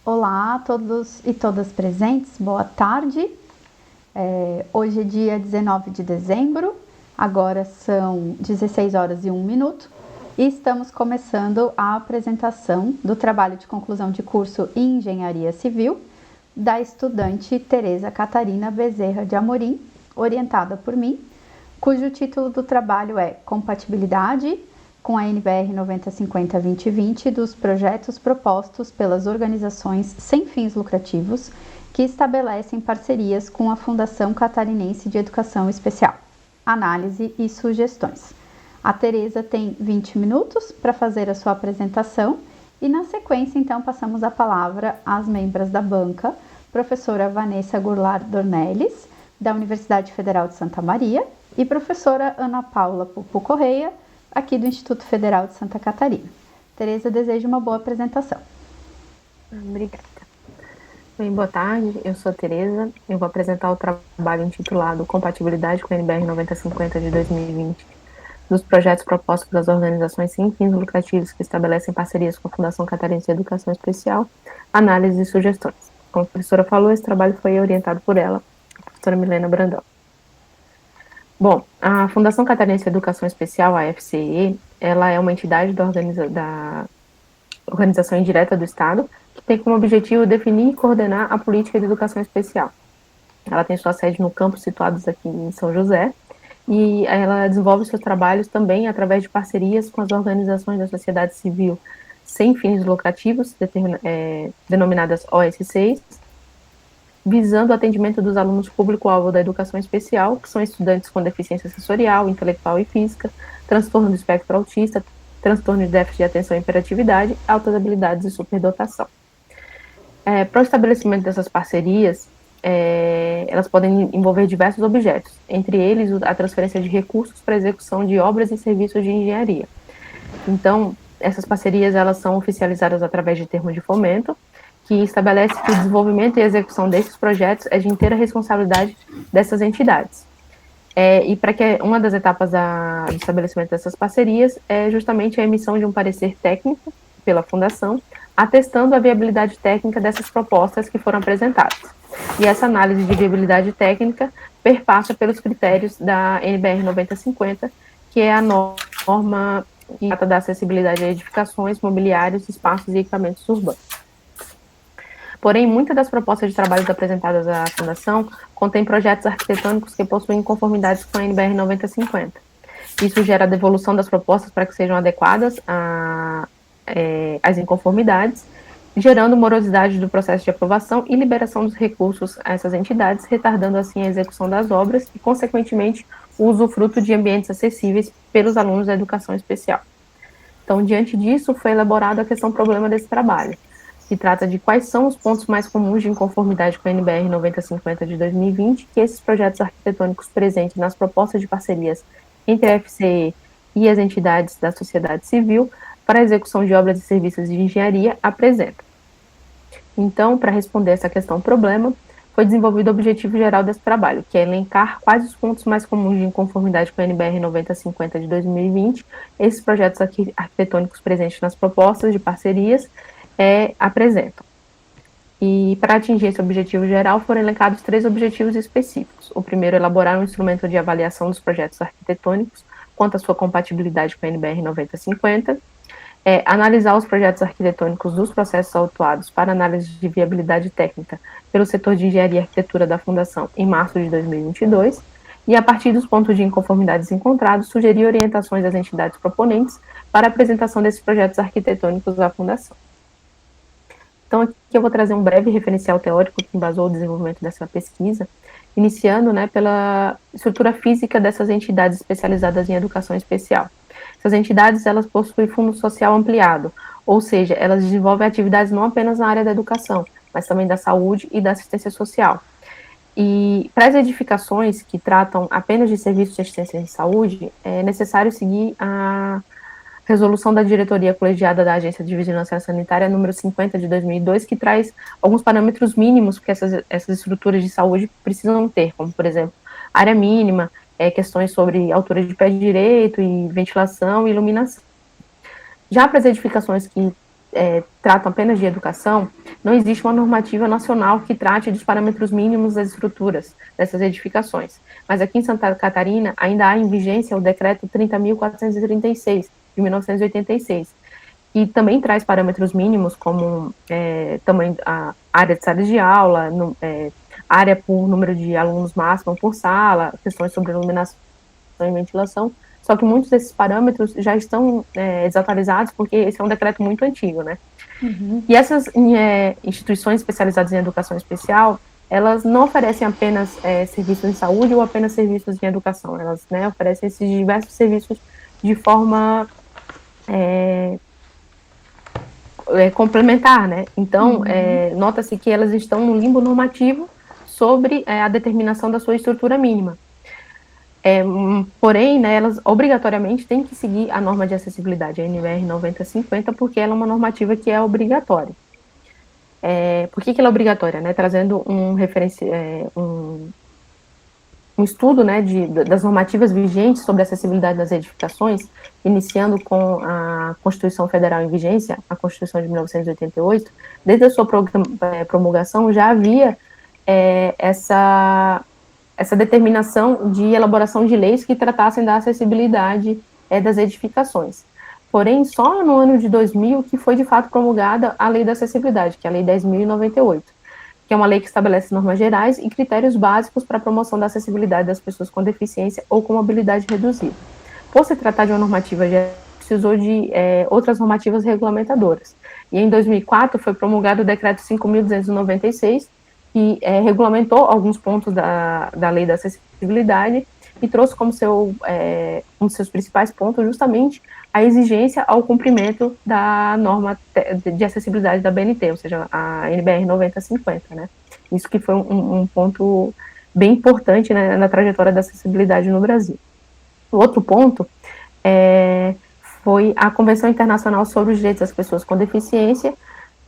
Olá a todos e todas presentes, boa tarde. Hoje é dia 19 de dezembro, agora são 16 horas e 1 minuto e estamos começando a apresentação do trabalho de conclusão de curso em Engenharia Civil da estudante Tereza Catarina Bezerra de Amorim, orientada por mim, cujo título do trabalho é Compatibilidade com a NBR 9050-2020 dos projetos propostos pelas organizações sem fins lucrativos que estabelecem parcerias com a Fundação Catarinense de Educação Especial. Análise e sugestões. A Tereza tem 20 minutos para fazer a sua apresentação e, na sequência, então, passamos a palavra às membras da banca, professora Vanessa Goulart Dornelles, da Universidade Federal de Santa Maria, e professora Ana Paula Pupu Correia, aqui do Instituto Federal de Santa Catarina. Tereza deseja uma boa apresentação. Obrigada. Bem, boa tarde, eu sou a Tereza, eu vou apresentar o trabalho intitulado Compatibilidade com a NBR 9050 de 2020 dos projetos propostos pelas organizações sem fins lucrativos que estabelecem parcerias com a Fundação Catarinense de Educação Especial, análise e sugestões. Como a professora falou, esse trabalho foi orientado por ela, a professora Milena Brandão. Bom, a Fundação Catarinense de Educação Especial, a FCE, ela é uma entidade da organização indireta do Estado, que tem como objetivo definir e coordenar a política de educação especial. Ela tem sua sede no campus situados aqui em São José, e ela desenvolve seus trabalhos também através de parcerias com as organizações da sociedade civil sem fins lucrativos, denominadas OSCs, visando o atendimento dos alunos público-alvo da educação especial, que são estudantes com deficiência sensorial, intelectual e física, transtorno do espectro autista, transtorno de déficit de atenção e hiperatividade, altas habilidades e superdotação. Para o estabelecimento dessas parcerias, elas podem envolver diversos objetos, entre eles a transferência de recursos para a execução de obras e serviços de engenharia. Então, essas parcerias elas são oficializadas através de termos de fomento, que estabelece que o desenvolvimento e execução desses projetos é de inteira responsabilidade dessas entidades. E para que uma das etapas do estabelecimento dessas parcerias é justamente a emissão de um parecer técnico pela Fundação, atestando a viabilidade técnica dessas propostas que foram apresentadas. E essa análise de viabilidade técnica perpassa pelos critérios da NBR 9050, que é a norma que trata da acessibilidade a edificações, mobiliários, espaços e equipamentos urbanos. Porém, muitas das propostas de trabalhos apresentadas à Fundação contêm projetos arquitetônicos que possuem conformidades com a NBR 9050. Isso gera a devolução das propostas para que sejam adequadas às inconformidades, gerando morosidade do processo de aprovação e liberação dos recursos a essas entidades, retardando assim a execução das obras e, consequentemente, o usufruto de ambientes acessíveis pelos alunos da educação especial. Então, diante disso, foi elaborada a questão problema desse trabalho, que trata de quais são os pontos mais comuns de inconformidade com a NBR 9050 de 2020 que esses projetos arquitetônicos presentes nas propostas de parcerias entre a FCE e as entidades da sociedade civil para a execução de obras e serviços de engenharia apresentam. Então, para responder essa questão problema, foi desenvolvido o objetivo geral desse trabalho, que é elencar quais os pontos mais comuns de inconformidade com a NBR 9050 de 2020 esses projetos arquitetônicos presentes nas propostas de parcerias apresentam. E para atingir esse objetivo geral foram elencados 3 objetivos específicos. O primeiro, elaborar um instrumento de avaliação dos projetos arquitetônicos quanto à sua compatibilidade com a NBR 9050, analisar os projetos arquitetônicos dos processos autuados para análise de viabilidade técnica pelo setor de engenharia e arquitetura da Fundação em março de 2022, e a partir dos pontos de inconformidades encontrados, sugerir orientações às entidades proponentes para a apresentação desses projetos arquitetônicos à Fundação. Então, aqui eu vou trazer um breve referencial teórico que embasou o desenvolvimento dessa pesquisa, iniciando pela estrutura física dessas entidades especializadas em educação especial. Essas entidades, elas possuem fundo social ampliado, ou seja, elas desenvolvem atividades não apenas na área da educação, mas também da saúde e da assistência social. E para as edificações que tratam apenas de serviços de assistência em saúde, é necessário seguir a resolução da diretoria colegiada da Agência de Vigilância Sanitária número 50 de 2002, que traz alguns parâmetros mínimos que essas estruturas de saúde precisam ter, como, por exemplo, área mínima, questões sobre altura de pé direito e ventilação e iluminação. Já para as edificações que tratam apenas de educação, não existe uma normativa nacional que trate dos parâmetros mínimos das estruturas dessas edificações. Mas aqui em Santa Catarina ainda há em vigência o decreto 30.436, de 1986, que também traz parâmetros mínimos como tamanho, a área de sala de aula, área por número de alunos máximo por sala, questões sobre iluminação e ventilação, só que muitos desses parâmetros já estão desatualizados, porque esse é um decreto muito antigo, né? Uhum. E essas instituições especializadas em educação especial, elas não oferecem apenas serviços em saúde ou apenas serviços em educação, elas oferecem esses diversos serviços de forma complementar, né? Então, nota-se que elas estão no limbo normativo sobre a determinação da sua estrutura mínima. Porém, né, elas obrigatoriamente têm que seguir a norma de acessibilidade, a NBR 9050, porque ela é uma normativa que é obrigatória. Por que ela é obrigatória? Né? Trazendo um estudo, né, das normativas vigentes sobre acessibilidade nas edificações, iniciando com a Constituição Federal em vigência, a Constituição de 1988, desde a sua promulgação já havia essa determinação de elaboração de leis que tratassem da acessibilidade das edificações. Porém, só no ano de 2000 que foi de fato promulgada a Lei da Acessibilidade, que é a Lei 10.098, que é uma lei que estabelece normas gerais e critérios básicos para a promoção da acessibilidade das pessoas com deficiência ou com mobilidade reduzida. Por se tratar de uma normativa geral, precisou de outras normativas regulamentadoras. E em 2004 foi promulgado o Decreto 5.296, que regulamentou alguns pontos da Lei da Acessibilidade e trouxe como um dos seus principais pontos justamente a exigência ao cumprimento da norma de acessibilidade da BNT, ou seja, a NBR 9050, né? Isso que foi um ponto bem importante, né, na trajetória da acessibilidade no Brasil. O outro ponto foi a Convenção Internacional sobre os Direitos das Pessoas com Deficiência,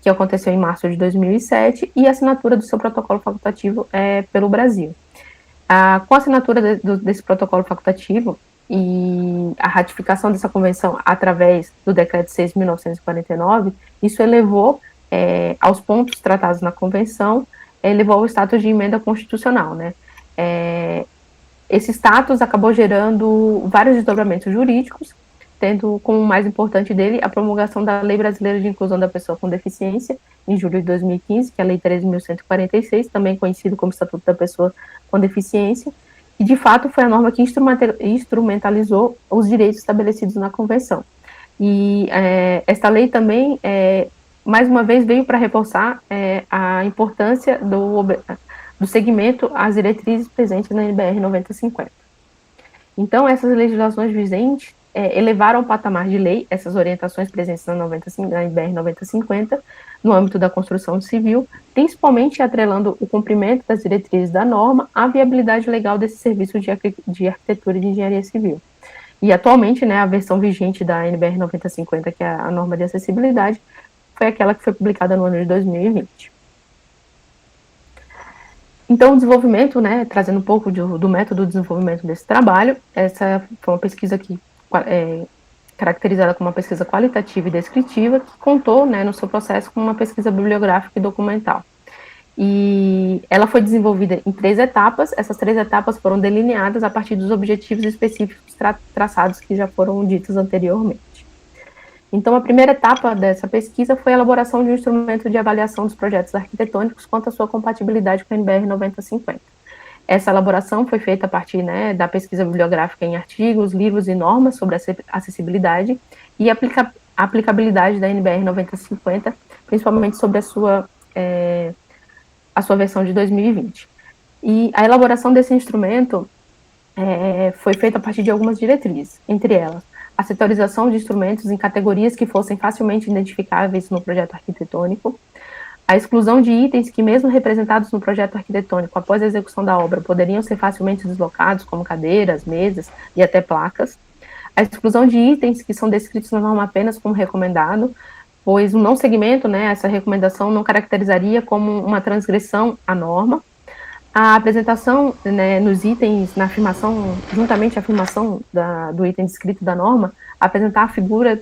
que aconteceu em março de 2007, e a assinatura do seu protocolo facultativo pelo Brasil. Com a assinatura desse protocolo facultativo e a ratificação dessa convenção através do decreto 6.949, isso elevou aos pontos tratados na convenção, elevou ao status de emenda constitucional, né? Esse status acabou gerando vários desdobramentos jurídicos, tendo como o mais importante dele a promulgação da Lei Brasileira de Inclusão da Pessoa com Deficiência, em julho de 2015, que é a Lei 13.146, também conhecido como Estatuto da Pessoa com Deficiência, e de fato foi a norma que instrumentalizou os direitos estabelecidos na Convenção. E esta lei também, mais uma vez, veio para reforçar a importância do segmento às diretrizes presentes na NBR 9050. Então, essas legislações vigentes elevaram ao patamar de lei essas orientações presentes na NBR 9050, no âmbito da construção civil, principalmente atrelando o cumprimento das diretrizes da norma à viabilidade legal desses serviços de arquitetura e de engenharia civil. E, atualmente, né, a versão vigente da NBR 9050, que é a norma de acessibilidade, foi aquela que foi publicada no ano de 2020. Então, o desenvolvimento, né, trazendo um pouco do método de desenvolvimento desse trabalho, essa foi uma pesquisa que caracterizada como uma pesquisa qualitativa e descritiva, que contou, né, no seu processo com uma pesquisa bibliográfica e documental. E ela foi desenvolvida em 3 etapas, essas 3 etapas foram delineadas a partir dos objetivos específicos traçados que já foram ditos anteriormente. Então, a primeira etapa dessa pesquisa foi a elaboração de um instrumento de avaliação dos projetos arquitetônicos quanto à sua compatibilidade com a NBR 9050. Essa elaboração foi feita a partir, né, da pesquisa bibliográfica em artigos, livros e normas sobre acessibilidade e aplicabilidade da NBR 9050, principalmente sobre a sua versão de 2020. E a elaboração desse instrumento foi feita a partir de algumas diretrizes, entre elas a setorização de instrumentos em categorias que fossem facilmente identificáveis no projeto arquitetônico, a exclusão de itens que, mesmo representados no projeto arquitetônico após a execução da obra, poderiam ser facilmente deslocados, como cadeiras, mesas e até placas, a exclusão de itens que são descritos na norma apenas como recomendado, pois o não seguimento, né, essa recomendação não caracterizaria como uma transgressão à norma, a apresentação, né, nos itens, na afirmação, juntamente à afirmação do item descrito da norma, apresentar a figura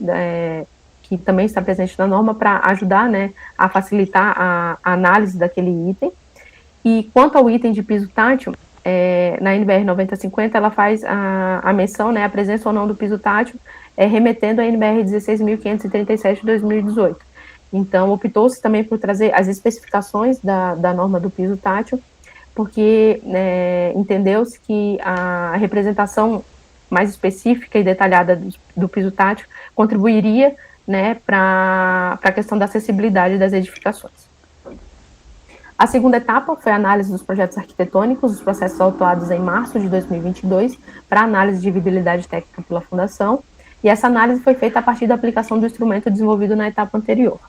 que também está presente na norma, para ajudar, né, a facilitar a análise daquele item. E quanto ao item de piso tátil, na NBR 9050, ela faz a menção, né, a presença ou não do piso tátil, remetendo à NBR 16.537 de 2018. Então, optou-se também por trazer as especificações da norma do piso tátil, porque entendeu-se que a representação mais específica e detalhada do piso tátil contribuiria, né, para a questão da acessibilidade das edificações. A segunda etapa foi a análise dos projetos arquitetônicos, os processos autuados em março de 2022, para análise de viabilidade técnica pela Fundação, e essa análise foi feita a partir da aplicação do instrumento desenvolvido na etapa anterior.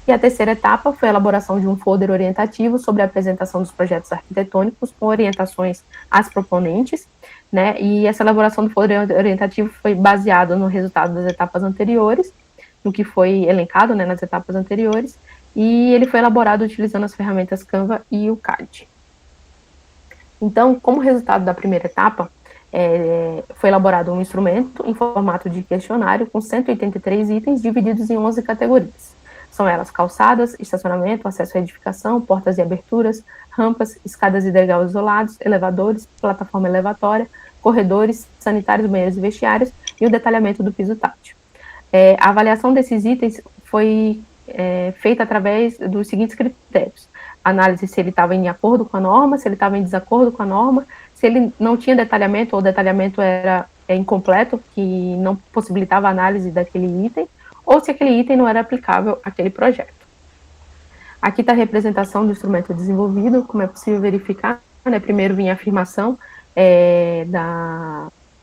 E a terceira etapa foi a elaboração de um folder orientativo sobre a apresentação dos projetos arquitetônicos com orientações às proponentes, né, e essa elaboração do folder orientativo foi baseada no resultado das etapas anteriores, no que foi elencado, né, nas etapas anteriores, e ele foi elaborado utilizando as ferramentas Canva e o CAD. Então, como resultado da primeira etapa, foi elaborado um instrumento em formato de questionário com 183 itens divididos em 11 categorias. São elas calçadas, estacionamento, acesso à edificação, portas e aberturas, rampas, escadas e degraus isolados, elevadores, plataforma elevatória, corredores, sanitários, banheiros e vestiários e o detalhamento do piso tátil. A avaliação desses itens foi feita através dos seguintes critérios: análise se ele estava em acordo com a norma, se ele estava em desacordo com a norma, se ele não tinha detalhamento ou o detalhamento era incompleto, que não possibilitava a análise daquele item, ou se aquele item não era aplicável àquele projeto. Aqui está a representação do instrumento desenvolvido, como é possível verificar, né? Primeiro vinha a afirmação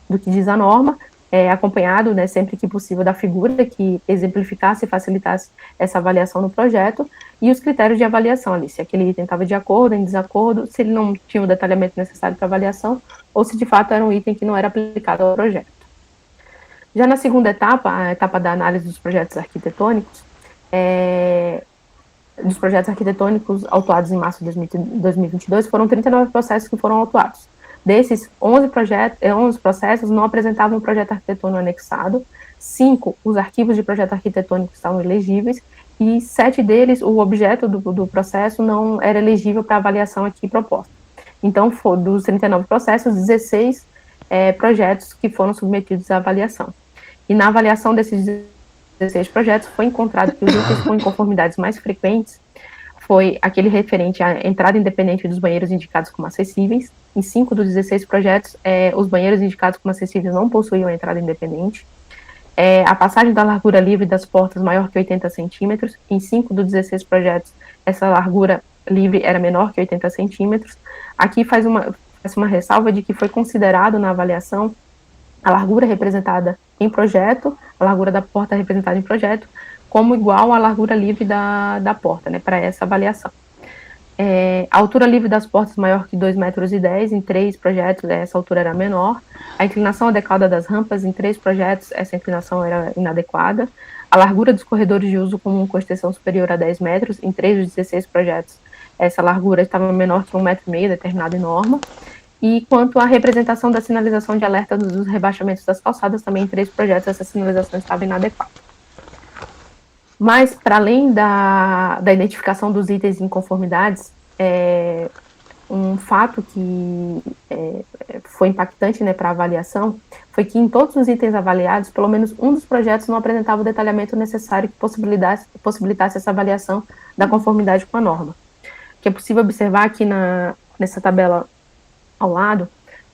do que diz a norma, acompanhado, né, sempre que possível, da figura que exemplificasse e facilitasse essa avaliação no projeto, e os critérios de avaliação ali, se aquele item estava de acordo, em desacordo, se ele não tinha o detalhamento necessário para avaliação, ou se de fato era um item que não era aplicado ao projeto. Já na segunda etapa, a etapa da análise dos projetos arquitetônicos, autuados em março de 2022, foram 39 processos que foram autuados. Desses, 11 processos não apresentavam um projeto arquitetônico anexado, 5, os arquivos de projeto arquitetônico estavam ilegíveis, e 7 deles, o objeto do processo não era elegível para avaliação aqui proposta. Então, dos 39 processos, 16 projetos que foram submetidos à avaliação. E na avaliação desses 16 projetos, foi encontrado que os itens com inconformidades mais frequentes foi aquele referente à entrada independente dos banheiros indicados como acessíveis. Em 5 dos 16 projetos, os banheiros indicados como acessíveis não possuíam entrada independente. A passagem da largura livre das portas maior que 80 centímetros. Em 5 dos 16 projetos, essa largura livre era menor que 80 centímetros. Aqui faz uma ressalva de que foi considerado na avaliação a largura representada em projeto, a largura da porta representada em projeto, como igual à largura livre da porta, né, para essa avaliação. A altura livre das portas maior que 2,10 metros, em 3 projetos essa altura era menor. A inclinação adequada das rampas, em 3 projetos essa inclinação era inadequada. A largura dos corredores de uso comum com extensão superior a 10 metros, em 3 dos 16 projetos essa largura estava menor que 1,5 metro, determinado em norma. E quanto à representação da sinalização de alerta dos rebaixamentos das calçadas, também em 3 projetos essa sinalização estava inadequada. Mas, para além da identificação dos itens de inconformidades, um fato que foi impactante, né, para a avaliação foi que em todos os itens avaliados, pelo menos um dos projetos não apresentava o detalhamento necessário que possibilitasse essa avaliação da conformidade com a norma. Que é possível observar aqui nessa tabela ao lado,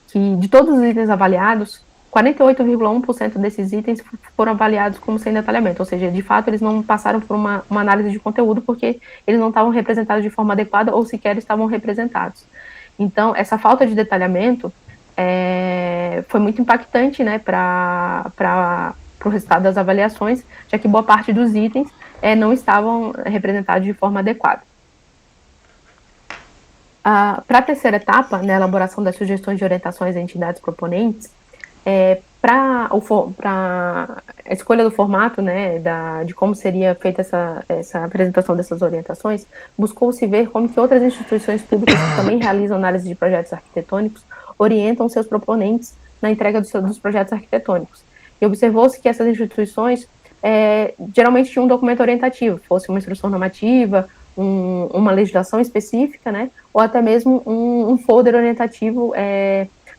que de todos os itens avaliados, 48,1% desses itens foram avaliados como sem detalhamento, ou seja, de fato eles não passaram por uma análise de conteúdo porque eles não estavam representados de forma adequada ou sequer estavam representados. Então, essa falta de detalhamento foi muito impactante, né, para o resultado das avaliações, já que boa parte dos itens não estavam representados de forma adequada. Para a terceira etapa, na elaboração das sugestões de orientações a entidades proponentes, para a escolha do formato, né, de como seria feita essa apresentação dessas orientações, buscou-se ver como que outras instituições públicas que também realizam análise de projetos arquitetônicos orientam seus proponentes na entrega dos projetos arquitetônicos. E observou-se que essas instituições geralmente tinha um documento orientativo, fosse uma instrução normativa, uma legislação específica, né, ou até mesmo um folder orientativo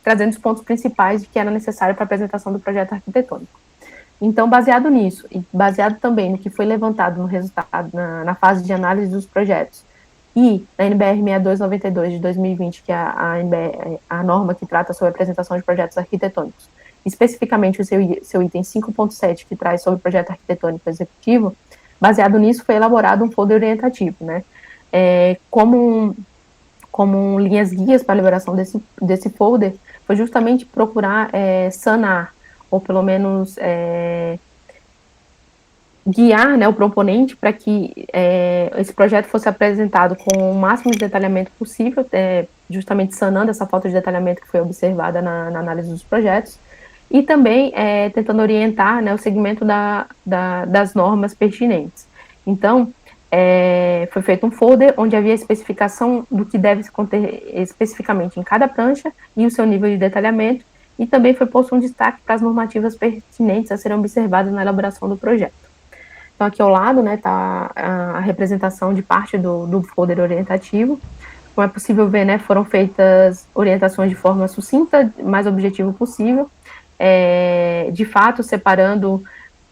trazendo os pontos principais que era necessário para a apresentação do projeto arquitetônico. Então, baseado nisso, e baseado também no que foi levantado no resultado, na fase de análise dos projetos, e na NBR 6292 de 2020, que é a norma que trata sobre a apresentação de projetos arquitetônicos, especificamente o seu item 5.7, que traz sobre o projeto arquitetônico executivo, baseado nisso foi elaborado um folder orientativo, né, como linhas guias para a elaboração desse folder, foi justamente procurar sanar, ou pelo menos guiar, né, o proponente para que esse projeto fosse apresentado com o máximo de detalhamento possível, justamente sanando essa falta de detalhamento que foi observada na análise dos projetos, e também tentando orientar, né, o segmento das normas pertinentes. Então, foi feito um folder onde havia a especificação do que deve se conter especificamente em cada prancha e o seu nível de detalhamento, e também foi posto um destaque para as normativas pertinentes a serem observadas na elaboração do projeto. Então, aqui ao lado, né, está a representação de parte do folder orientativo. Como é possível ver, né, foram feitas orientações de forma sucinta, mais objetivo possível, de fato, separando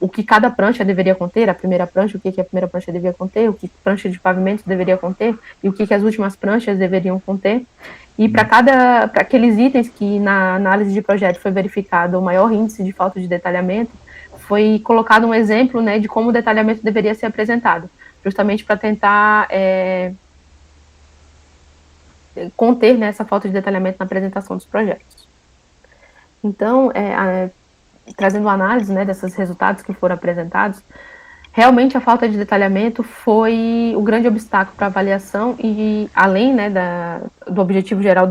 o que cada prancha deveria conter, a primeira prancha, o que a primeira prancha deveria conter, o que prancha de pavimento deveria conter, e o que as últimas pranchas deveriam conter. E para aqueles itens que na análise de projeto foi verificado o maior índice de falta de detalhamento, foi colocado um exemplo, né, de como o detalhamento deveria ser apresentado, justamente para tentar conter, né, essa falta de detalhamento na apresentação dos projetos. Então, trazendo uma análise, né, desses resultados que foram apresentados, realmente a falta de detalhamento foi o grande obstáculo para a avaliação e, além, né, do objetivo geral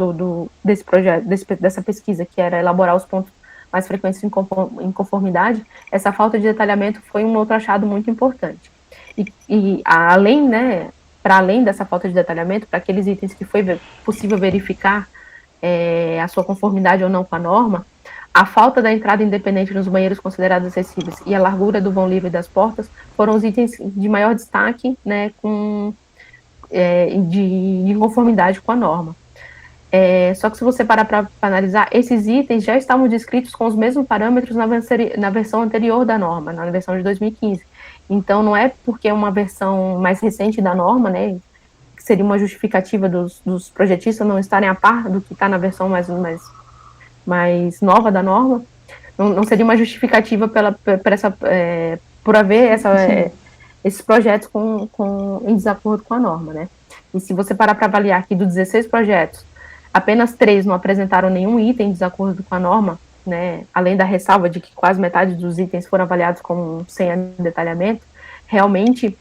desse projeto, dessa pesquisa, que era elaborar os pontos mais frequentes em conformidade, essa falta de detalhamento foi um outro achado muito importante. E além, né, para além dessa falta de detalhamento, para aqueles itens que foi possível verificar a sua conformidade ou não com a norma, a falta da entrada independente nos banheiros considerados acessíveis e a largura do vão livre das portas foram os itens de maior destaque, né, de conformidade com a norma. Só que se você parar para analisar, esses itens já estavam descritos com os mesmos parâmetros na versão anterior da norma, na versão de 2015. Então, não é porque é uma versão mais recente da norma, né, que seria uma justificativa dos projetistas não estarem a par do que está na versão mais nova da norma, não seria uma justificativa por haver esses projetos em desacordo com a norma, né? E se você parar para avaliar que dos 16 projetos, apenas 3 não apresentaram nenhum item em desacordo com a norma, né? Além da ressalva de que quase metade dos itens foram avaliados sem detalhamento, realmente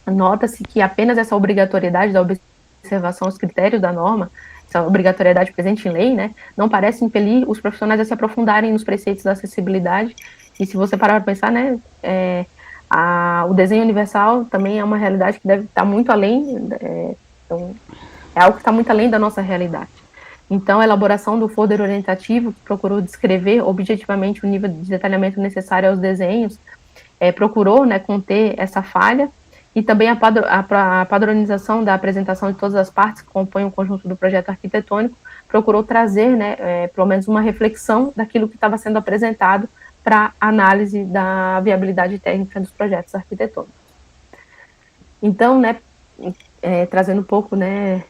nota-se que apenas essa obrigatoriedade da observação aos critérios da norma, essa obrigatoriedade presente em lei, né, não parece impelir os profissionais a se aprofundarem nos preceitos da acessibilidade. E se você parar para pensar, né, o desenho universal também é uma realidade que deve estar muito além, então, é algo que está muito além da nossa realidade. Então, a elaboração do folder orientativo, que procurou descrever objetivamente o nível de detalhamento necessário aos desenhos, procurou, né, conter essa falha, e também a padronização da apresentação de todas as partes que compõem o conjunto do projeto arquitetônico procurou trazer, né, pelo menos uma reflexão daquilo que estava sendo apresentado para análise da viabilidade técnica dos projetos arquitetônicos. Então, né, trazendo um pouco, né,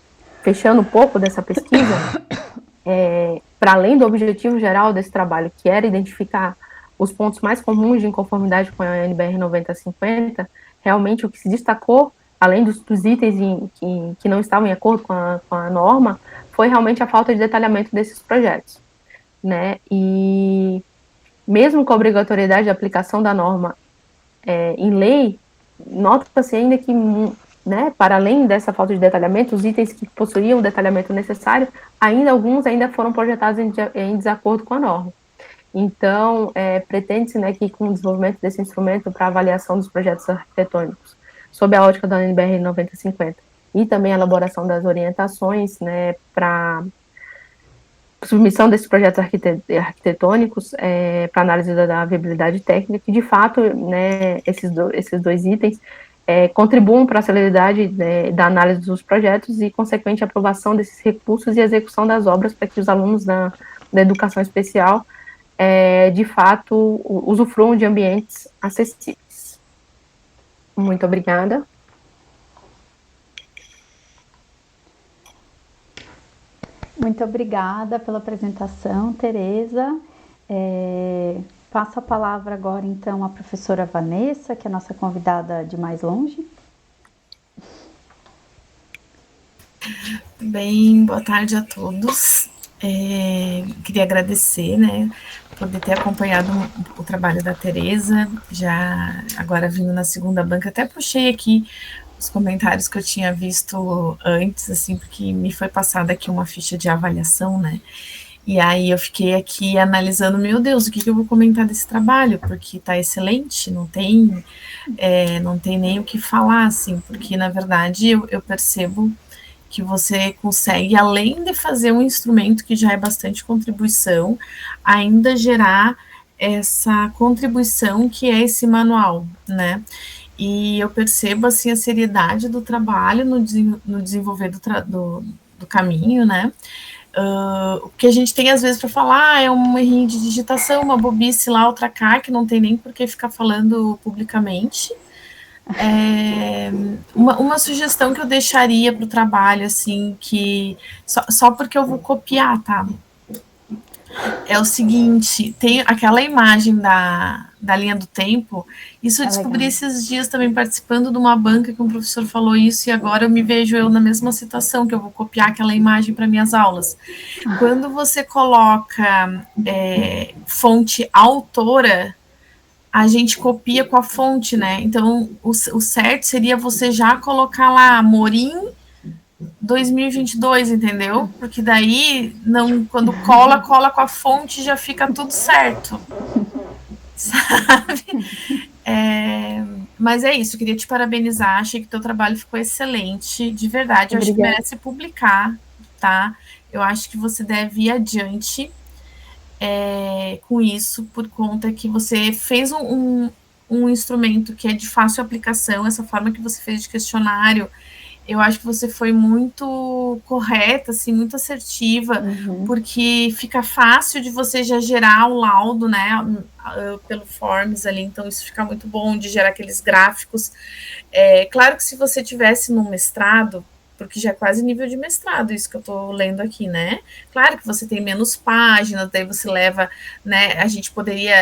fechando um pouco dessa pesquisa, para além do objetivo geral desse trabalho, que era identificar os pontos mais comuns de inconformidade com a NBR 9050, realmente o que se destacou, além dos itens que não estavam em acordo com a norma, foi realmente a falta de detalhamento desses projetos, né? E mesmo com a obrigatoriedade de aplicação da norma em lei, nota-se ainda que, né, para além dessa falta de detalhamento, os itens que possuíam o detalhamento necessário, alguns ainda foram projetados em desacordo com a norma. Então, pretende-se, né, que com o desenvolvimento desse instrumento para avaliação dos projetos arquitetônicos, sob a ótica da NBR 9050, e também a elaboração das orientações, né, para submissão desses projetos arquitetônicos para análise da viabilidade técnica, que de fato, né, esses dois itens contribuam para a celeridade, né, da análise dos projetos e, consequente, aprovação desses recursos e execução das obras para que os alunos da educação especial, de fato, usufruam de ambientes acessíveis. Muito obrigada. Muito obrigada pela apresentação, Tereza. Passo a palavra agora, então, à professora Vanessa, que é a nossa convidada de mais longe. Bem, boa tarde a todos. Queria agradecer, né, poder ter acompanhado o trabalho da Tereza, já agora vindo na segunda banca, até puxei aqui os comentários que eu tinha visto antes, assim, porque me foi passada aqui uma ficha de avaliação, né, e aí eu fiquei aqui analisando, meu Deus, o que eu vou comentar desse trabalho, porque tá excelente, não tem nem o que falar, assim, porque na verdade eu percebo que você consegue, além de fazer um instrumento que já é bastante contribuição, ainda gerar essa contribuição que é esse manual, né? E eu percebo, assim, a seriedade do trabalho no desenvolver do caminho, né? O que a gente tem, às vezes, para falar é um errinho de digitação, uma bobice lá, outra cá, que não tem nem por que ficar falando publicamente. Uma sugestão que eu deixaria para o trabalho, assim, que só porque eu vou copiar, tá? É o seguinte, tem aquela imagem da linha do tempo, isso eu descobri esses dias também participando de uma banca que um professor falou isso, e agora eu me vejo eu na mesma situação, que eu vou copiar aquela imagem para minhas aulas. Quando você coloca fonte autora, a gente copia com a fonte, né? Então, o certo seria você já colocar lá Amorim 2022, entendeu? Porque daí, não, quando cola com a fonte, já fica tudo certo. Sabe? Mas é isso, queria te parabenizar, achei que teu trabalho ficou excelente, de verdade, eu acho que merece publicar, tá? Eu acho que você deve ir adiante com isso, por conta que você fez um instrumento que é de fácil aplicação, essa forma que você fez de questionário, eu acho que você foi muito correta, assim, muito assertiva, porque fica fácil de você já gerar o laudo, né, pelo Forms ali, então isso fica muito bom de gerar aqueles gráficos. Claro que se você tivesse no mestrado, porque já é quase nível de mestrado isso que eu estou lendo aqui, né? Claro que você tem menos páginas, daí você leva, né?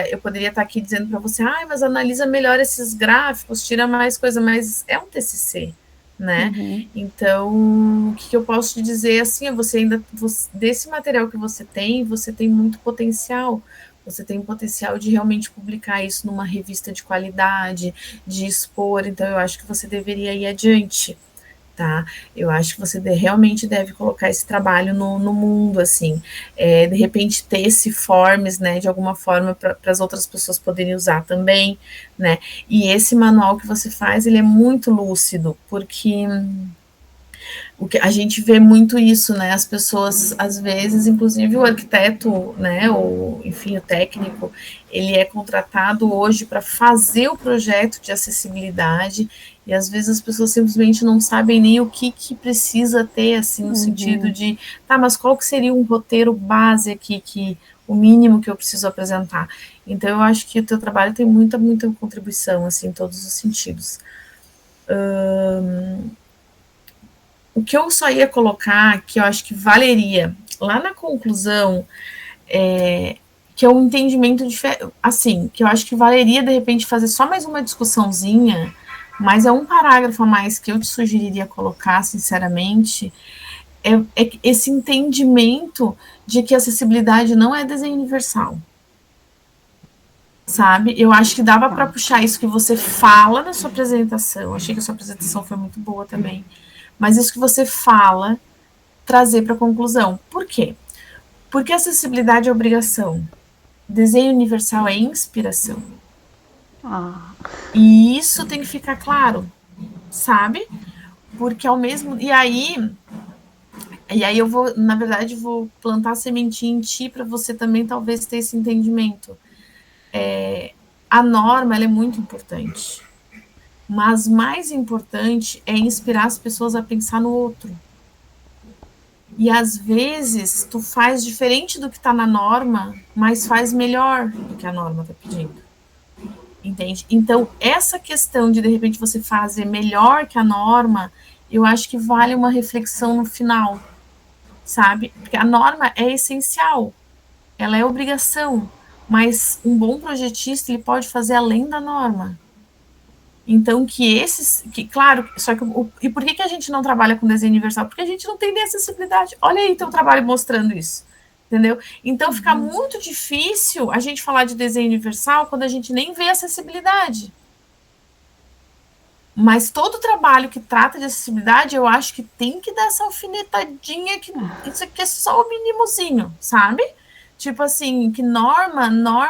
Eu poderia estar aqui dizendo para você, mas analisa melhor esses gráficos, tira mais coisa, mas é um TCC, né? Então, o que eu posso te dizer, assim, desse material que você tem muito potencial. Você tem potencial de realmente publicar isso numa revista de qualidade, de expor, então eu acho que você deveria ir adiante. Tá? Eu acho que você realmente deve colocar esse trabalho no mundo, assim, de repente ter esse Forms, né, de alguma forma para as outras pessoas poderem usar também, né, e esse manual que você faz, ele é muito lúcido, porque o que a gente vê muito isso, né? As pessoas, às vezes, inclusive o arquiteto, né? Ou, enfim, o técnico, ele é contratado hoje para fazer o projeto de acessibilidade e às vezes as pessoas simplesmente não sabem nem o que precisa ter, assim, no sentido de, mas qual que seria um roteiro base aqui, o mínimo que eu preciso apresentar? Então, eu acho que o teu trabalho tem muita, muita contribuição, assim, em todos os sentidos. O que eu só ia colocar, que eu acho que valeria, lá na conclusão, que é um entendimento assim, que eu acho que valeria, de repente, fazer só mais uma discussãozinha, mas é um parágrafo a mais que eu te sugeriria colocar, sinceramente, é esse entendimento de que a acessibilidade não é desenho universal. Sabe? Eu acho que dava para puxar isso que você fala na sua apresentação. Eu achei que a sua apresentação foi muito boa também. Mas isso que você fala, trazer para a conclusão. Por quê? Porque acessibilidade é obrigação. Desenho universal é inspiração. E isso tem que ficar claro, sabe? Porque ao mesmo... E aí, E aí eu vou, na verdade, vou plantar a sementinha em ti para você também talvez ter esse entendimento. A norma, ela é muito importante. Mas mais importante é inspirar as pessoas a pensar no outro. E às vezes tu faz diferente do que está na norma, mas faz melhor do que a norma está pedindo. Entende? Então, essa questão de repente você fazer melhor que a norma, eu acho que vale uma reflexão no final, sabe? Porque a norma é essencial, ela é obrigação, mas um bom projetista ele pode fazer além da norma. Então, claro, só que, e por que a gente não trabalha com desenho universal? Porque a gente não tem nem acessibilidade. Olha aí teu trabalho mostrando isso, entendeu? Então, fica muito difícil a gente falar de desenho universal quando a gente nem vê acessibilidade. Mas todo trabalho que trata de acessibilidade, eu acho que tem que dar essa alfinetadinha, que isso aqui é só o mínimozinho, sabe? Tipo assim, que norma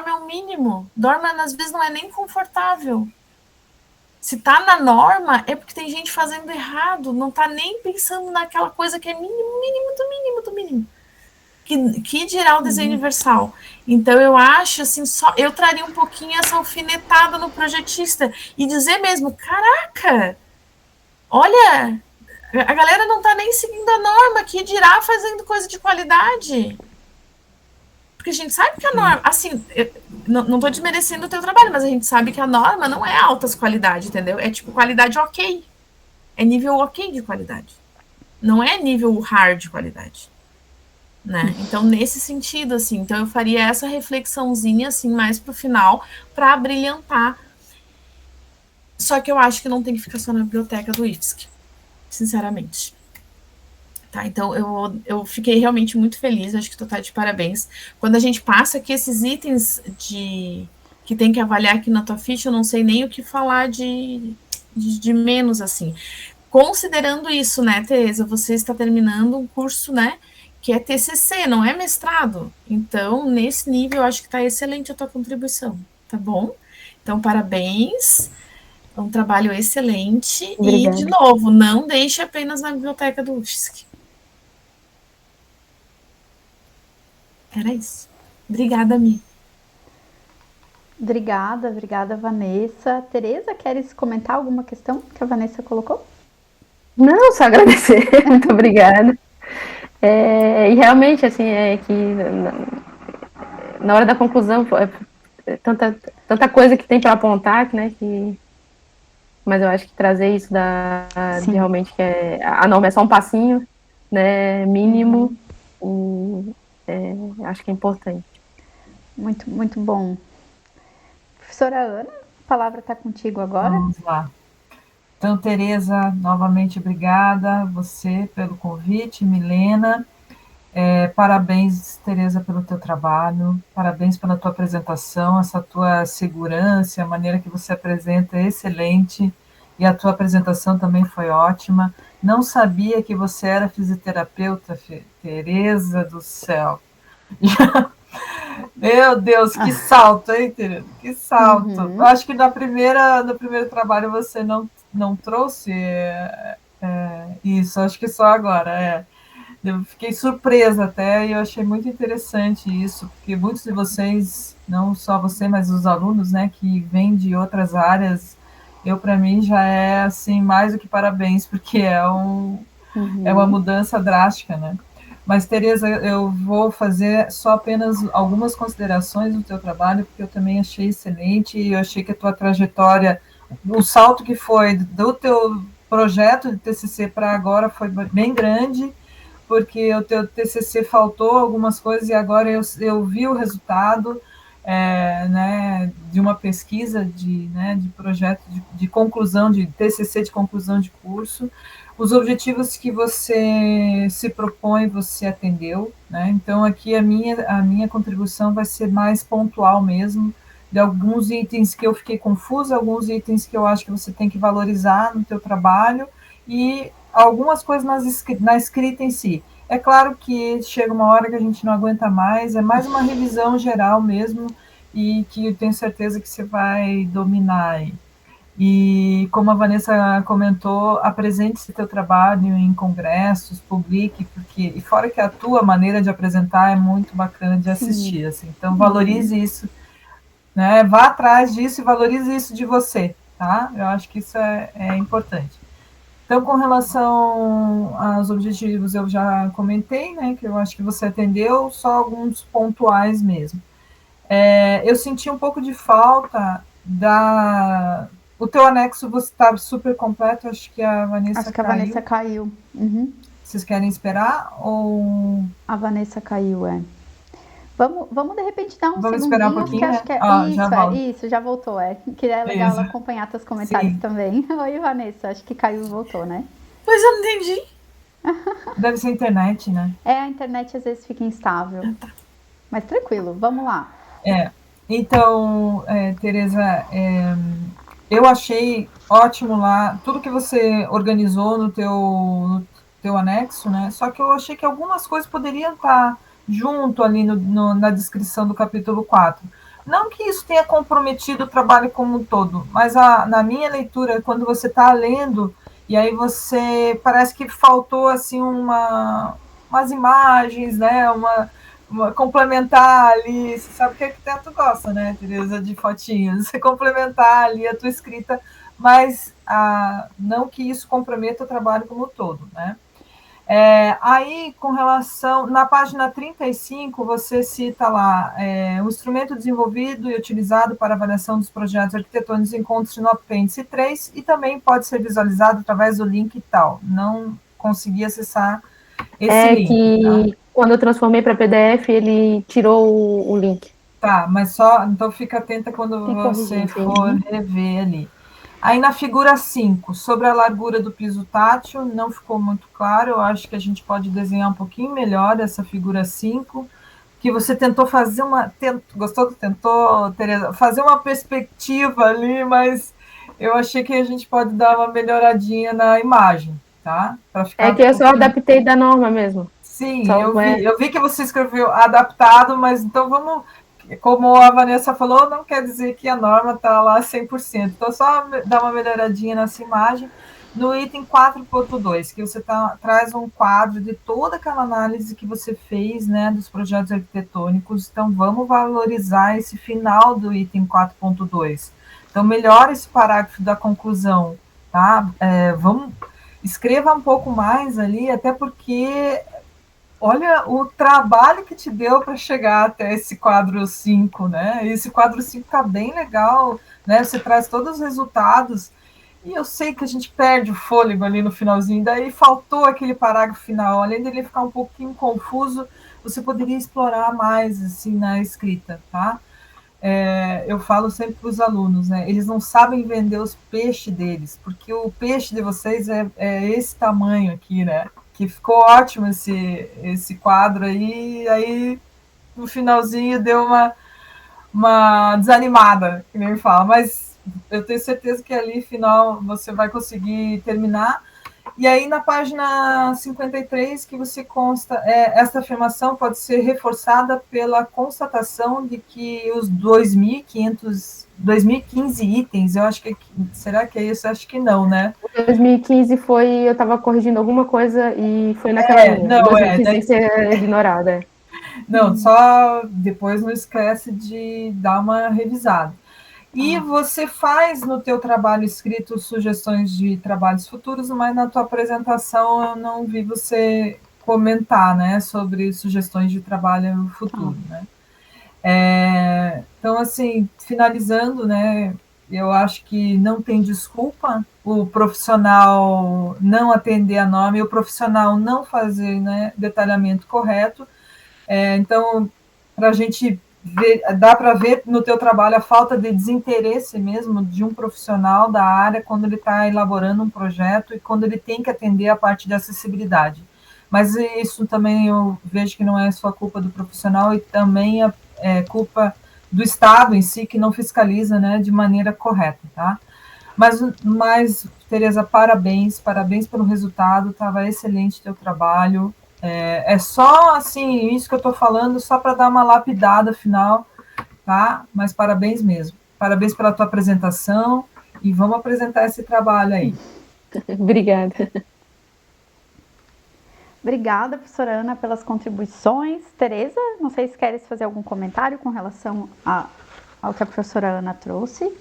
é o mínimo. Norma, às vezes, não é nem confortável. Se tá na norma, é porque tem gente fazendo errado, não tá nem pensando naquela coisa que é mínimo. Que dirá o desenho universal. Então, eu acho, assim, eu traria um pouquinho essa alfinetada no projetista e dizer mesmo, caraca, olha, a galera não tá nem seguindo a norma, que dirá fazendo coisa de qualidade. Porque a gente sabe que a norma, assim, não tô desmerecendo o teu trabalho, mas a gente sabe que a norma não é altas qualidade, entendeu? É tipo qualidade ok. É nível ok de qualidade. Não é nível hard de qualidade. Né? Então, nesse sentido, assim, então eu faria essa reflexãozinha, assim, mais pro final, para brilhantar. Só que eu acho que não tem que ficar só na biblioteca do IFSC, sinceramente. Tá, então eu fiquei realmente muito feliz, acho que tu tá de parabéns. Quando a gente passa aqui esses itens que tem que avaliar aqui na tua ficha, eu não sei nem o que falar de menos, assim. Considerando isso, né, Tereza, você está terminando um curso, né, que é TCC, não é mestrado. Então, nesse nível, eu acho que está excelente a tua contribuição, tá bom? Então, parabéns, é um trabalho excelente. Obrigada. E, de novo, não deixe apenas na biblioteca do UFSC. Era isso. Obrigada, Mi. Obrigada, Vanessa. Tereza, queres comentar alguma questão que a Vanessa colocou? Não, só agradecer. Muito obrigada. E realmente, assim, é que na hora da conclusão é tanta coisa que tem para apontar, né, mas eu acho que trazer isso de realmente que a norma é só um passinho, né, mínimo, acho que é importante. Muito, muito bom. Professora Ana, a palavra está contigo agora. Vamos lá. Então, Tereza, novamente obrigada você pelo convite, Milena. Parabéns, Tereza, pelo teu trabalho, parabéns pela tua apresentação, essa tua segurança, a maneira que você apresenta é excelente, e a tua apresentação também foi ótima. Não sabia que você era fisioterapeuta, Tereza do céu. Meu Deus, que salto, hein, Tereza? Que salto. Eu acho que no primeiro trabalho você não trouxe isso, acho que só agora, Eu fiquei surpresa até, e eu achei muito interessante isso, porque muitos de vocês, não só você, mas os alunos, né, que vêm de outras áreas, para mim, já é, assim, mais do que parabéns, porque é uma mudança drástica, né? Mas, Tereza, eu vou fazer só apenas algumas considerações no teu trabalho, porque eu também achei excelente, e eu achei que a tua trajetória, o salto que foi do teu projeto de TCC para agora foi bem grande, porque o teu TCC faltou algumas coisas e agora eu vi o resultado, né, de uma pesquisa de projeto de conclusão, de TCC de conclusão de curso. Os objetivos que você se propõe, você atendeu, né? Então, aqui a minha contribuição vai ser mais pontual mesmo, de alguns itens que eu fiquei confusa, alguns itens que eu acho que você tem que valorizar no teu trabalho, e algumas coisas na escrita em si. É claro que chega uma hora que a gente não aguenta mais, é mais uma revisão geral mesmo, e que eu tenho certeza que você vai dominar aí. E como a Vanessa comentou, apresente esse teu trabalho em congressos, publique, porque, e fora que a tua maneira de apresentar é muito bacana de assistir, assim, então valorize isso, né? Vá atrás disso e valorize isso de você, tá? Eu acho que isso é importante. Então, com relação aos objetivos, eu já comentei, né, que eu acho que você atendeu, só alguns pontuais mesmo. Eu senti um pouco de falta o teu anexo, você está super completo, acho que a Vanessa Acho que a Vanessa caiu. Uhum. Vocês querem esperar ou... A Vanessa caiu, é. Vamos de repente dar um Vamos esperar um segundinho, pouquinho, que né? acho que é Já volto. isso, já voltou, que é legal ela acompanhar teus comentários Sim. também. Oi, Vanessa, acho que caiu e voltou, né? Pois eu não entendi. Deve ser a internet, né? A internet às vezes fica instável. Mas tranquilo, vamos lá. Então, Tereza, eu achei ótimo lá, tudo que você organizou no teu anexo, né? Só que eu achei que algumas coisas poderiam estar junto ali na descrição do capítulo 4. Não que isso tenha comprometido o trabalho como um todo, mas na minha leitura, quando você está lendo, e aí você parece que faltou assim umas imagens, né? Uma complementar ali, você sabe que arquiteto gosta, né, Tereza, de fotinhos, você complementar ali a tua escrita, mas não que isso comprometa o trabalho como um todo, né. Aí, com relação, na página 35, você cita lá, o instrumento desenvolvido e utilizado para avaliação dos projetos arquitetônicos encontra-se no apêndice 3 e também pode ser visualizado através do link e tal. Não consegui acessar esse link. Que quando eu transformei para PDF, ele tirou o link. Tá, mas então fica atenta quando você for rever ali. Aí na figura 5, sobre a largura do piso tátil, não ficou muito claro, eu acho que a gente pode desenhar um pouquinho melhor essa figura 5, que você tentou fazer tentou, Tereza, fazer uma perspectiva ali, mas eu achei que a gente pode dar uma melhoradinha na imagem, tá? Pra ficar que eu só adaptei da norma mesmo. Sim, eu vi que você escreveu adaptado, mas então vamos, como a Vanessa falou, não quer dizer que a norma está lá 100%. Então, só dar uma melhoradinha nessa imagem. No item 4.2, que você traz um quadro de toda aquela análise que você fez, né, dos projetos arquitetônicos. Então, vamos valorizar esse final do item 4.2. Então, melhora esse parágrafo da conclusão, tá? Escreva um pouco mais ali, até porque... Olha o trabalho que te deu para chegar até esse quadro 5, né? Esse quadro 5 está bem legal, né? Você traz todos os resultados, e eu sei que a gente perde o fôlego ali no finalzinho, daí faltou aquele parágrafo final, além dele ficar um pouquinho confuso, você poderia explorar mais, assim, na escrita, tá? Eu falo sempre para os alunos, né? Eles não sabem vender os peixes deles, porque o peixe de vocês é esse tamanho aqui, né? Que ficou ótimo esse quadro aí no finalzinho deu uma desanimada, que nem fala, mas eu tenho certeza que ali, final, você vai conseguir terminar. E aí, na página 53, que você consta, essa afirmação pode ser reforçada pela constatação de que os 2015 itens, eu acho que... Será que é isso? Acho que não, né? 2015 eu estava corrigindo alguma coisa e foi naquela linha. Não, 2015 tem que ser ignorada. Não, só depois não esquece de dar uma revisada. E você faz no teu trabalho escrito sugestões de trabalhos futuros, mas na tua apresentação eu não vi você comentar, né, sobre sugestões de trabalho futuro, né? Então, assim, finalizando, né, eu acho que não tem desculpa o profissional não atender a norma e o profissional não fazer, né, detalhamento correto. Então, para a gente ver, dá para ver no teu trabalho a falta de desinteresse mesmo de um profissional da área quando ele está elaborando um projeto e quando ele tem que atender a parte de acessibilidade. Mas isso também eu vejo que não é só culpa do profissional e também é culpa do Estado em si, que não fiscaliza, né, de maneira correta, tá? Mas Tereza, parabéns pelo resultado, estava excelente teu trabalho. Só, assim, isso que eu estou falando, só para dar uma lapidada final, tá? Mas parabéns mesmo. Parabéns pela tua apresentação e vamos apresentar esse trabalho aí. Obrigada. Obrigada, professora Ana, pelas contribuições. Tereza, não sei se queres fazer algum comentário com relação ao que a professora Ana trouxe.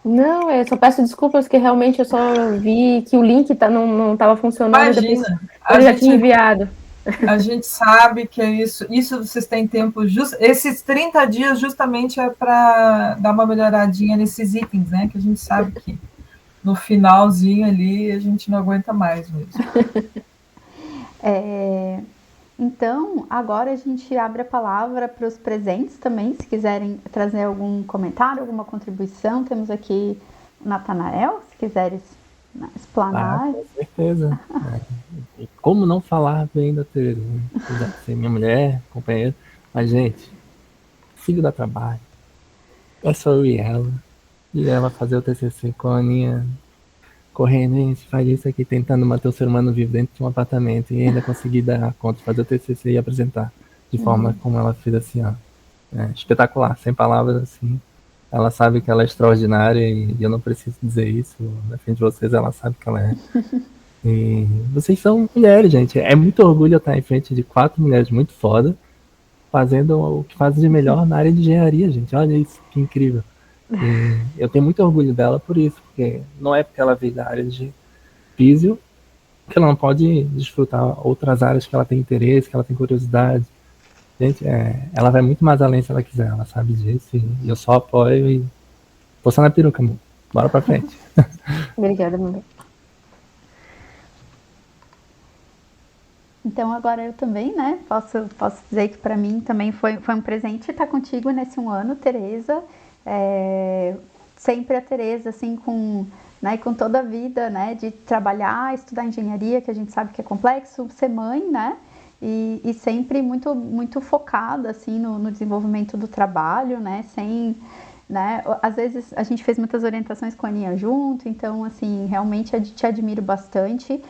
Não, eu só peço desculpas, que realmente eu só vi que o link não estava funcionando. Imagina, eu já tinha enviado. A gente sabe que é isso vocês têm tempo, esses 30 dias justamente é para dar uma melhoradinha nesses itens, né? Que a gente sabe que no finalzinho ali a gente não aguenta mais mesmo. Então, agora a gente abre a palavra para os presentes também, se quiserem trazer algum comentário, alguma contribuição. Temos aqui o Natanael, se quiseres explanar. Com certeza. E como não falar bem da Tereza, né? Apesar de ser minha mulher, companheira, mas, gente, filho dá trabalho. É só eu e ela fazer o TCC com a Aninha correndo, gente, faz isso aqui, tentando manter o ser humano vivo dentro de um apartamento e ainda conseguir dar conta de fazer o TCC e apresentar de forma como ela fez, assim, ó, espetacular, sem palavras, assim. Ela sabe que ela é extraordinária e eu não preciso dizer isso na frente de vocês, ela sabe que ela é. E vocês são mulheres, gente. É muito orgulho eu estar em frente de 4 mulheres muito foda, fazendo o que fazem de melhor na área de engenharia, gente. Olha isso, que incrível. E eu tenho muito orgulho dela por isso, porque não é porque ela veio da área de físio que ela não pode desfrutar outras áreas que ela tem interesse, que ela tem curiosidade. Gente, ela vai muito mais além se ela quiser, ela sabe disso, e eu só apoio e força na peruca, amor. Bora pra frente. Obrigada, meu bem. Então agora eu também, né, posso dizer que para mim também foi um presente estar contigo nesse 1 ano, Tereza. Sempre a Tereza, assim, com toda a vida, né, de trabalhar, estudar engenharia, que a gente sabe que é complexo, ser mãe, né, e sempre muito, muito focada, assim, no desenvolvimento do trabalho, né, sem, né, às vezes a gente fez muitas orientações com a Aninha junto, então, assim, realmente te admiro bastante.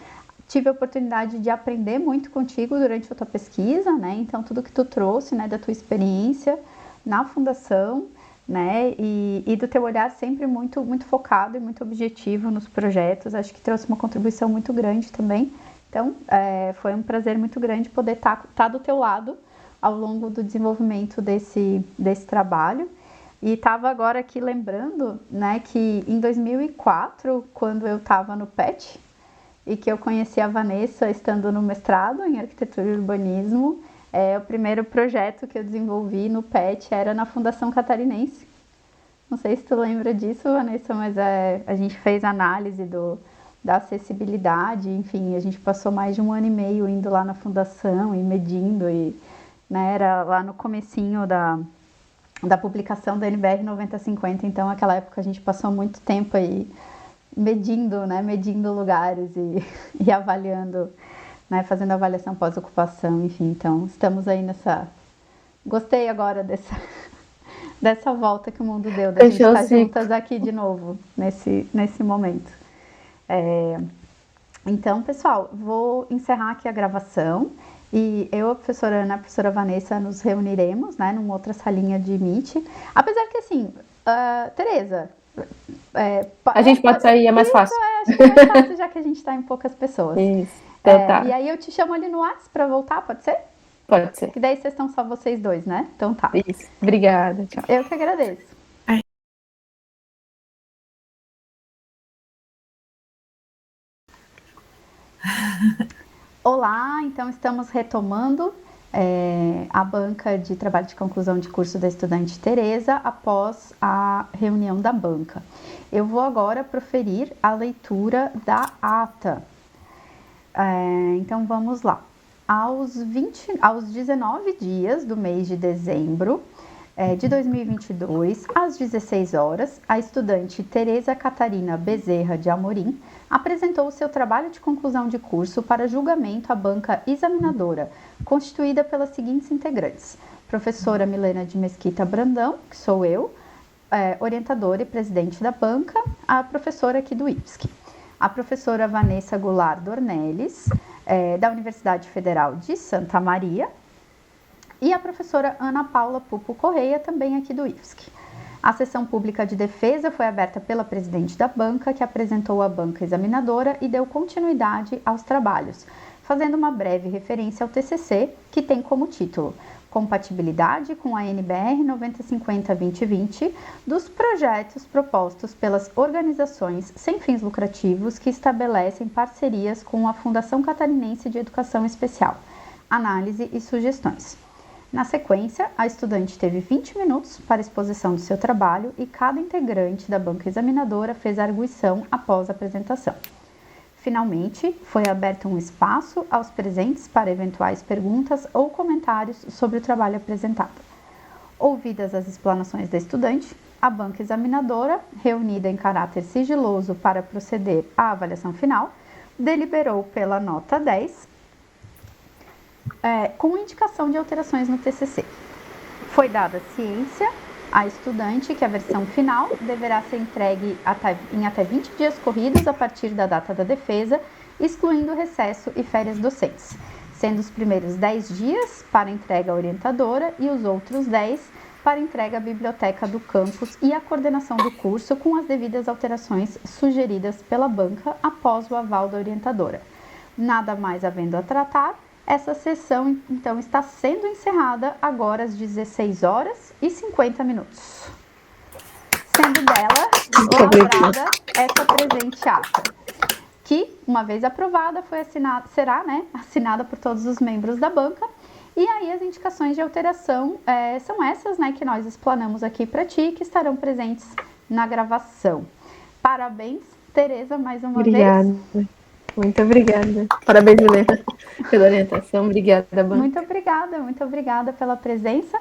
Tive a oportunidade de aprender muito contigo durante a tua pesquisa, né, então tudo que tu trouxe, né, da tua experiência na fundação, né, e do teu olhar sempre muito, muito focado e muito objetivo nos projetos, acho que trouxe uma contribuição muito grande também. Então, foi um prazer muito grande poder estar do teu lado ao longo do desenvolvimento desse trabalho. E estava agora aqui lembrando, né, que em 2004, quando eu estava no PET, e que eu conheci a Vanessa estando no mestrado em arquitetura e urbanismo, o primeiro projeto que eu desenvolvi no PET era na Fundação Catarinense. Não sei se tu lembra disso, Vanessa, mas a gente fez análise da acessibilidade, enfim, a gente passou mais de 1 ano e meio indo lá na fundação e medindo, e, né, era lá no comecinho da publicação da NBR 9050, então naquela época a gente passou muito tempo aí medindo lugares e avaliando, né, fazendo avaliação pós-ocupação, enfim, então estamos aí gostei agora dessa volta que o mundo deu, da gente estar juntas aqui de novo, nesse momento. Então, pessoal, vou encerrar aqui a gravação, e eu, a professora Ana e a professora Vanessa nos reuniremos, né, numa outra salinha de Meet, apesar que, assim, Tereza, a gente pode sair, é mais fácil. Acho que é mais fácil, já que a gente está em poucas pessoas. Isso, então tá. E aí eu te chamo ali no WhatsApp para voltar, pode ser? Pode ser. Que daí vocês estão só vocês dois, né? Então tá. Isso, obrigada, tchau. Eu que agradeço. Olá, então estamos retomando a banca de trabalho de conclusão de curso da estudante Tereza após a reunião da banca. Eu vou agora proferir a leitura da ata. Então vamos lá. Aos 19 dias do mês de dezembro de 2022, às 16 horas, a estudante Tereza Catarina Bezerra de Amorim apresentou o seu trabalho de conclusão de curso para julgamento à banca examinadora, constituída pelas seguintes integrantes: professora Milena de Mesquita Brandão, que sou eu, orientadora e presidente da banca, a professora aqui do IPSC, a professora Vanessa Goulart Dornelles, da Universidade Federal de Santa Maria, e a professora Ana Paula Pupo Correia, também aqui do IFSC. A sessão pública de defesa foi aberta pela presidente da banca, que apresentou a banca examinadora e deu continuidade aos trabalhos, fazendo uma breve referência ao TCC, que tem como título Compatibilidade com a NBR 9050-2020 dos projetos propostos pelas organizações sem fins lucrativos que estabelecem parcerias com a Fundação Catarinense de Educação Especial, análise e sugestões. Na sequência, a estudante teve 20 minutos para exposição do seu trabalho e cada integrante da banca examinadora fez arguição após a apresentação. Finalmente, foi aberto um espaço aos presentes para eventuais perguntas ou comentários sobre o trabalho apresentado. Ouvidas as explanações da estudante, a banca examinadora, reunida em caráter sigiloso para proceder à avaliação final, deliberou pela nota 10, com indicação de alterações no TCC. Foi dada ciência à estudante que a versão final deverá ser entregue em até 20 dias corridos a partir da data da defesa, excluindo recesso e férias docentes, sendo os primeiros 10 dias para entrega à orientadora e os outros 10 para entrega à biblioteca do campus e à coordenação do curso, com as devidas alterações sugeridas pela banca após o aval da orientadora. Nada mais havendo a tratar, essa sessão, então, está sendo encerrada agora às 16h50. Sendo dela lavrada essa presente ata, que, uma vez aprovada, será assinada por todos os membros da banca. E aí as indicações de alteração são essas, que nós explanamos aqui para ti, que estarão presentes na gravação. Parabéns, Tereza, mais uma vez. Obrigada. Muito obrigada. Parabéns, Helena, pela orientação. Obrigada, banca. Muito obrigada pela presença.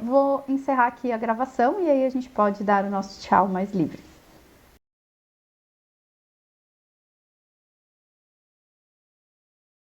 Vou encerrar aqui a gravação e aí a gente pode dar o nosso tchau mais livre.